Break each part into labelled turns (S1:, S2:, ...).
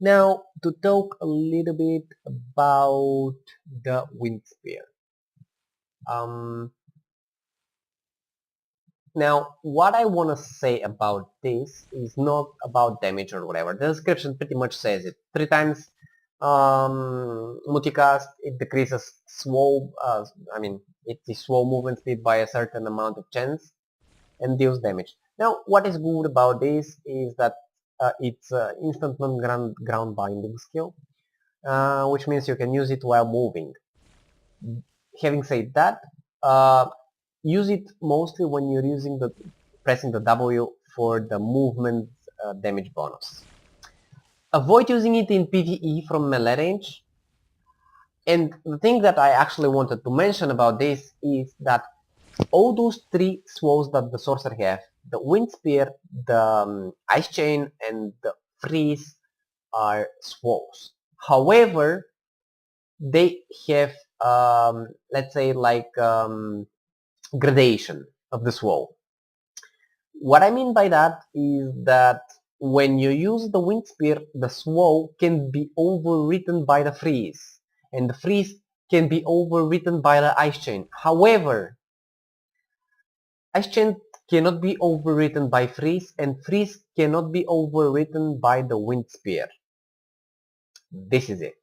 S1: Now to talk a little bit about the wind spear. Um, Now what I want to say about this is not about damage or whatever. The description pretty much says it. 3 times multicast, it decreases slow, it's the slow movement speed by a certain amount of chance and deals damage. Now what is good about this is that it's instant non-ground binding skill, which means you can use it while moving. Having said that, use it mostly when you're pressing the W for the movement damage bonus. Avoid using it in PvE from melee range. And the thing that I actually wanted to mention about this is that all those 3 slows that the sorcerer have, the wind spear, the ice chain, and the freeze, are slows. However, they have let's say like gradation of the slow. What I mean by that is that when you use the wind spear, the slow can be overwritten by the freeze, and the freeze can be overwritten by the ice chain. However, ice chain cannot be overwritten by freeze, and freeze cannot be overwritten by the wind spear. This is it.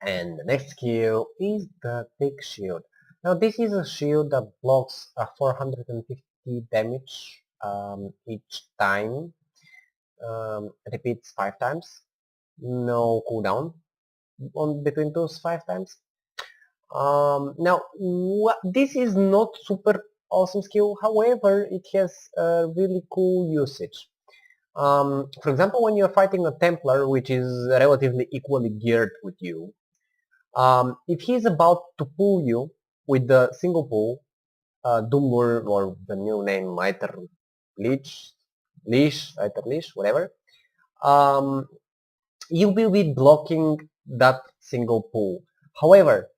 S1: And the next skill is the thick shield. Now this is a shield that blocks 450 damage each time. Repeats 5 times. No cooldown on between those 5 times. Now this is not super awesome skill, however it has a really cool usage. For example, when you're fighting a Templar which is relatively equally geared with you, if he's about to pull you with the single pull, Doomlure, or the new name Miter Leash, whatever, you will be blocking that single pull. However,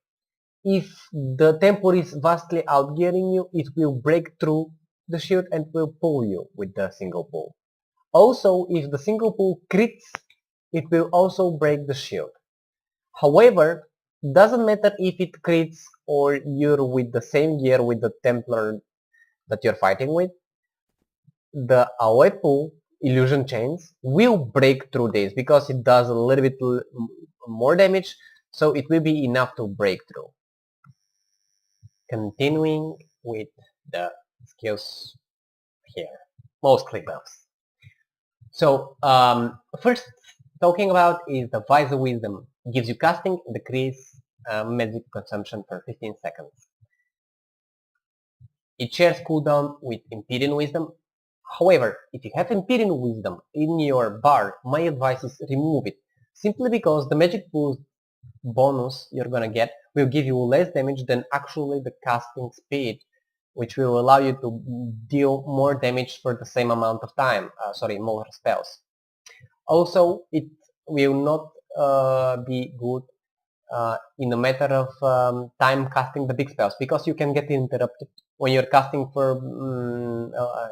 S1: if the Templar is vastly outgearing you, it will break through the shield and will pull you with the single pull. Also, if the single pull crits, it will also break the shield. However, doesn't matter if it crits or you're with the same gear with the Templar that you're fighting with, the AoE pull illusion chains will break through this because it does a little bit more damage, so it will be enough to break through. Continuing with the skills here, mostly buffs. So first talking about is the Visor Wisdom. It gives you casting, decrease magic consumption for 15 seconds. It shares cooldown with Empyrean Wisdom. However, if you have Empyrean Wisdom in your bar, my advice is remove it, simply because the magic boost bonus you're gonna get will give you less damage than actually the casting speed, which will allow you to deal more damage for the same amount of time, more spells. Also, it will not be good in a matter of time casting the big spells, because you can get interrupted when you're casting for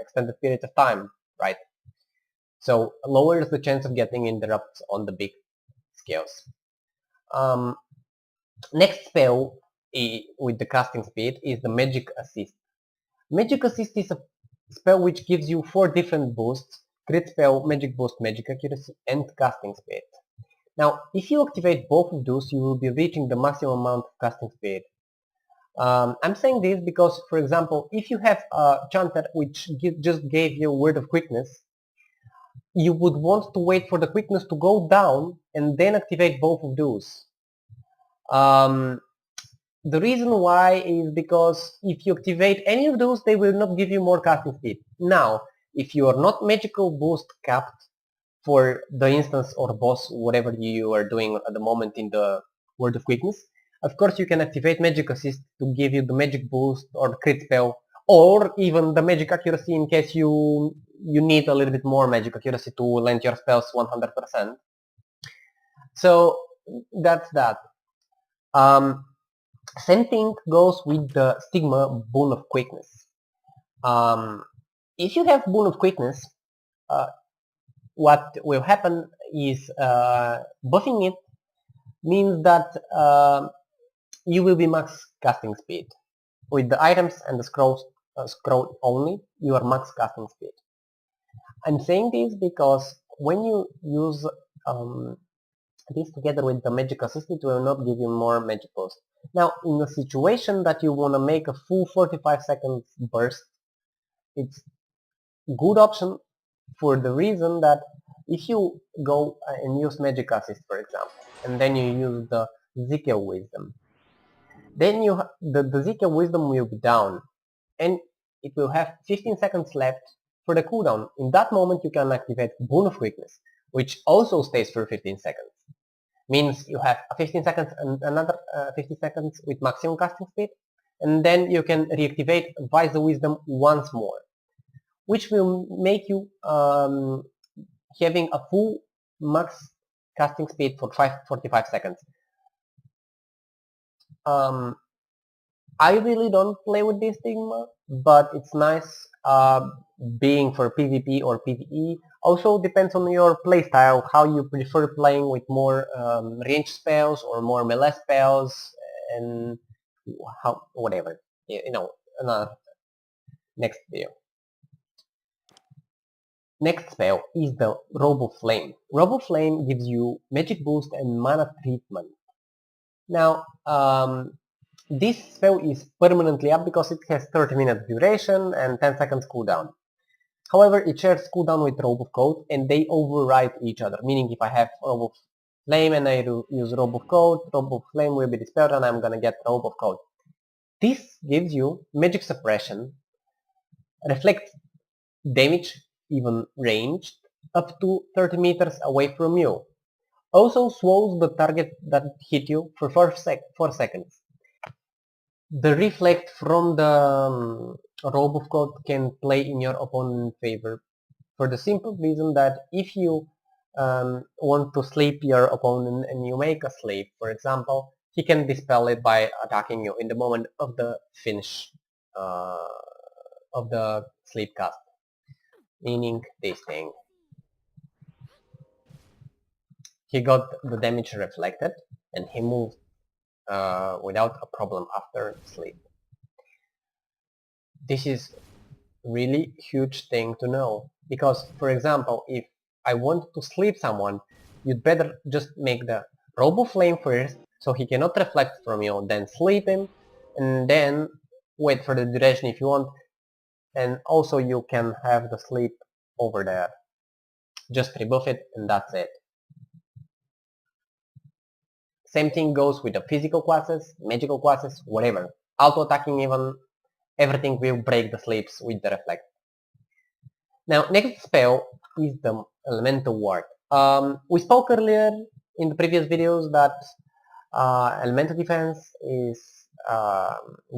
S1: extended periods of time, right? So lowers the chance of getting interrupts on the big skills. Next spell with the casting speed is the Magic Assist. Magic Assist is a spell which gives you 4 different boosts: crit spell, magic boost, magic accuracy, and casting speed. Now, if you activate both of those, you will be reaching the maximum amount of casting speed. I'm saying this because, for example, if you have a chanter which just gave you Word of Quickness, you would want to wait for the quickness to go down and then activate both of those. The reason why is because if you activate any of those, they will not give you more casting speed. Now, if you are not magical boost capped for the instance or boss, whatever you are doing at the moment in the Word of Quickness, of course you can activate Magic Assist to give you the magic boost or crit spell, or even the magic accuracy in case you need a little bit more magic accuracy to land your spells 100%. So that's that. Same thing goes with the Stigma Boon of Quickness. If you have Boon of Quickness, what will happen is buffing it means that you will be max casting speed. With the items and the scroll only, you are max casting speed. I'm saying this because when you use this together with the magic assist, it will not give you more magic boost. Now, in a situation that you want to make a full 45 seconds burst, it's a good option for the reason that if you go and use magic assist, for example, and then you use the Ezekiel wisdom, then the Ezekiel wisdom will be down, and it will have 15 seconds left for the cooldown. In that moment, you can activate Boon of Weakness, which also stays for 15 seconds. Means you have a 15 seconds and another 50 seconds with maximum casting speed, and then you can reactivate Vice the Wisdom once more, which will make you having a full max casting speed for 45 seconds. I really don't play with this Stigma, but it's nice being for PvP or PvE. Also depends on your playstyle, how you prefer playing with more range spells or more melee spells, and how whatever. You know, another next video. Next spell is the Robo Flame. Robo Flame gives you magic boost and mana treatment. Now, this spell is permanently up because it has 30 minutes duration and 10 seconds cooldown. However, it shares cooldown with Robe of Coat and they override each other, meaning if I have Robe of Flame and I use Robe of Coat, Robe of Flame will be dispelled and I'm gonna get Robe of Coat. This gives you magic suppression, reflects damage, even ranged, up to 30 meters away from you. Also swallows the target that hit you for 4 seconds. The reflect from the Robe of Coat can play in your opponent's favor for the simple reason that if you want to sleep your opponent and you make a sleep, for example, he can dispel it by attacking you in the moment of the finish of the sleep cast, meaning this thing. He got the damage reflected and he moved without a problem after sleep. This is really huge thing to know because, for example, if I want to sleep someone, you'd better just make the Robo Flame first so he cannot reflect from you, then sleep him, and then wait for the duration if you want, and also you can have the sleep over there. Just rebuff it and that's it. Same thing goes with the physical classes, magical classes, whatever. Auto attacking even, everything will break the sleeps with the reflect. Now, next spell is the Elemental Ward. We spoke earlier in the previous videos that Elemental Defense is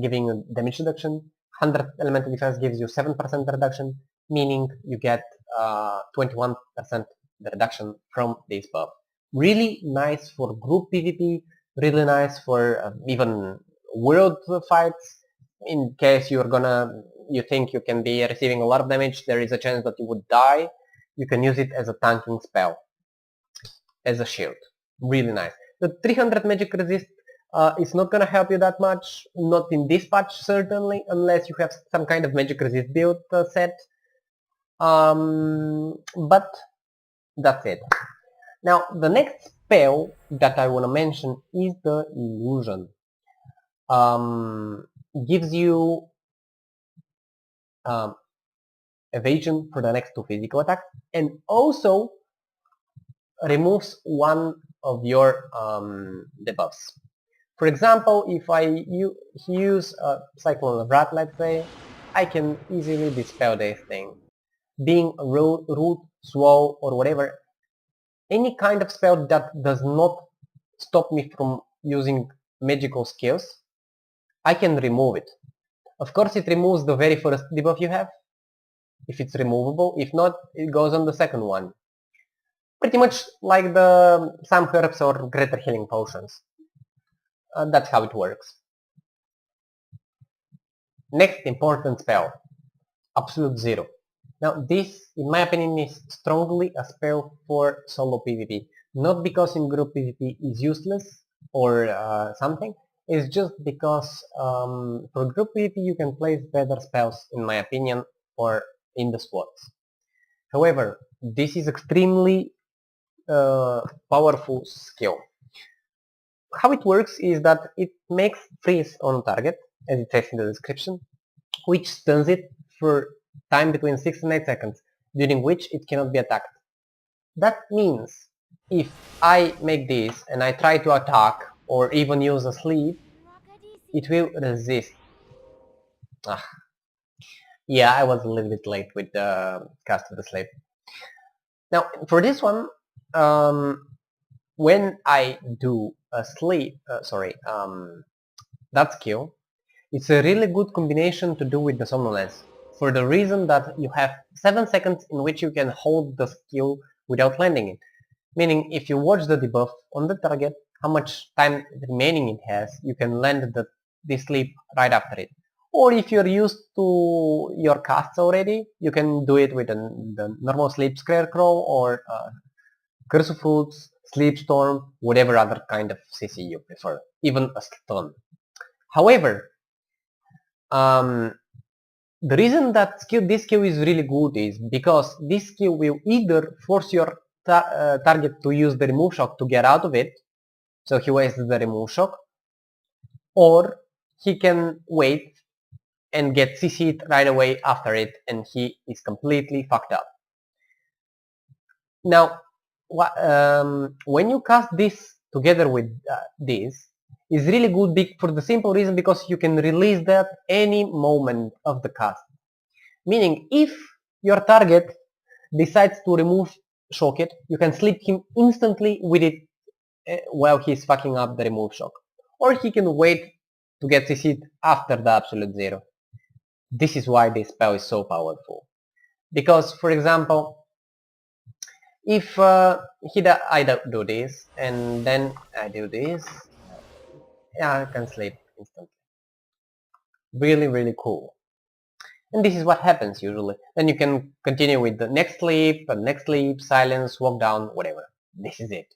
S1: giving a damage reduction. 100 Elemental Defense gives you 7% reduction, meaning you get 21% reduction from this buff. Really nice for group PvP, really nice for even world fights. In case you think you can be receiving a lot of damage, there is a chance that you would die, you can use it as a tanking spell, as a shield. Really nice. The 300 magic resist is not gonna help you that much, not in this patch certainly, unless you have some kind of magic resist build set. But that's it. Now, the next spell that I want to mention is the Illusion. Gives you evasion for the next 2 physical attacks and also removes one of your debuffs. For example, if I use a Cyclone of Wrath, let's say, I can easily dispel this thing. Being a root, swallow, or whatever, any kind of spell that does not stop me from using magical skills, I can remove it. Of course, it removes the very first debuff you have, if it's removable. If not, it goes on the second one. Pretty much like the some herbs or greater healing potions. That's how it works. Next important spell, Absolute Zero. Now this, in my opinion, is strongly a spell for solo PvP. Not because in group PvP is useless or something, it's just because for group PvP you can place better spells, in my opinion, or in the squads. However, this is extremely powerful skill. How it works is that it makes freeze on target, as it says in the description, which stuns it for time between 6 and 8 seconds, during which it cannot be attacked. That means if I make this and I try to attack or even use a sleep, it will resist. Ah. Yeah, I was a little bit late with the cast of the sleep. Now for this one, when I do a sleep, that skill, it's a really good combination to do with the somnolence, for the reason that you have 7 seconds in which you can hold the skill without landing it. Meaning if you watch the debuff on the target, how much time remaining it has, you can land the sleep right after it. Or if you're used to your casts already, you can do it with the normal sleep scarecrow or curse of fruits, sleep storm, whatever other kind of CC you prefer, even a stun. However, the reason that this skill is really good is because this skill will either force your target to use the remove shock to get out of it, so he wastes the remove shock, or he can wait and get CC'd right away after it and he is completely fucked up. Now, when you cast this together with this, is really good for the simple reason because you can release that any moment of the cast. Meaning, if your target decides to remove shock it, you can sleep him instantly with it while he's fucking up the remove shock. Or he can wait to get CC'd after the absolute zero. This is why this spell is so powerful. Because, for example, if I do this and then I do this, yeah, I can sleep instantly. Really, really cool. And this is what happens usually. Then you can continue with the next sleep, silence, walk down, whatever. This is it.